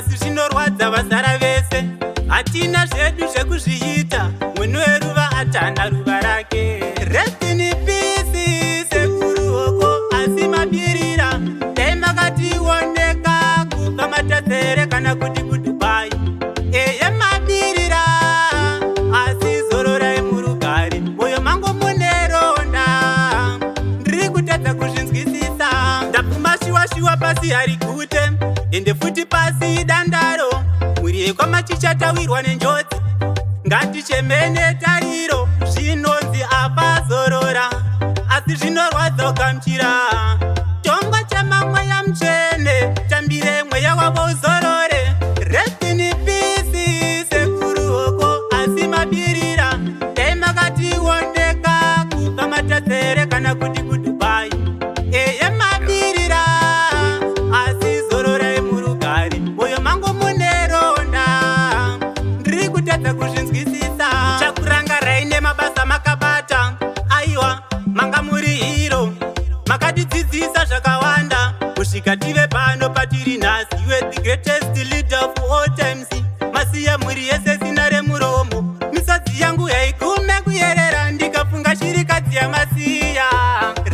asi zvinorwadza vazara vese. Hatina zvedu zvekuzviita, munhu weruva atanda ruva rake. Rest in peace sekuru hoko asi mabirira. Dai makationeka kubva matadzere kana kuti kuDubai. Eye mabirira asi zororai murugare, moyo mangu mune ronda. Ndiri kutadza kuzvinzwisisa, ndapfuma shiwa pasi hari gute, ende futi pasi dandaro. Muri yekwamachichatawirwa nenjodzi, ngatichemene tariro. Zvinonzi apazorora asi zvinorwadza ukamchira. Tongwa chamamweya mutsvene, tambire mweya wavo uzorore. Rest in peace sekuru hoko asi mabirira. Dai makationeka kubva matadzere kana kuti kuDubai. Eye mabirira asi zororai murugare, moyo mangu mune ronda. Ndiri kutadza kuzvinzwisisa, chakurangarai nemabasa makabata. Aiwa, manga muri hiro, makatidzidzisa zvakawanda kusvika tive pano patiri nhasi. You are the greatest leader of all times. Masiya muri yese sina remuromo, misodzi yangu yaigume kuyerera ndikafunga shirikadzi yamasiya.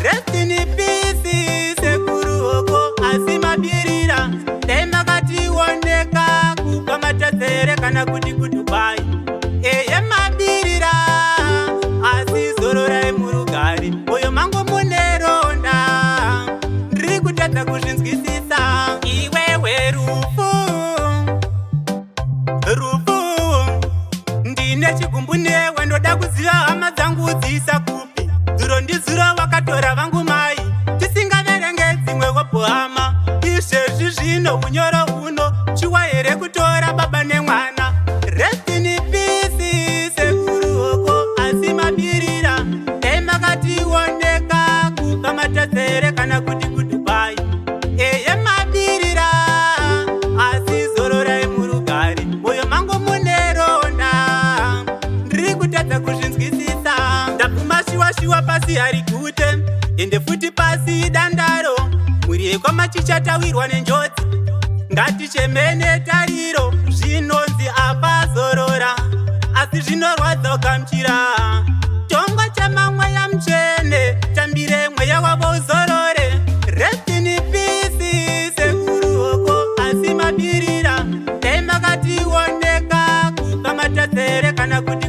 Rest in peace sekuru hoko asi mabirira. Dai makationeka kubva matadzere kana kuti kuDubai. Eye mabirira asi zororai murugare, moyo mangu mune ronda. Ndiri kutadza kuzvinzwisisa. Iwewe rufu, ndine chigumbu newe, ndoda kuziva hama dzangu dziisa kupi. Dzuro ndizuro wakatora vangu mai, tisingaverenge dzimwewo hama. Izvezvi zvino unyoro uno chiwa here kutora baba nemwana. Rest in peace sekuru hoko asi mabirira. Dai makationeka kubva matadzere kana kuti kuDubai. Eye mabirira asi zororai murugare, moyo mangu mune ronda. Ndiri kutadza kuzvinzwisisa, ndapfuma shiwa pasi hari gute, ende futi pasi dandaro. Muri yekwamachichatawirwa nenjodzi, ngatichemene tariro. Zvinonzi apazorora asi zvinorwadza ukamchira. Tongwa chamamweya mutsvene, tambire mweya wavo uzorore. Rest in peace sekuru hoko asi mabirira. Dai makationeka kubva matadzere kana kuti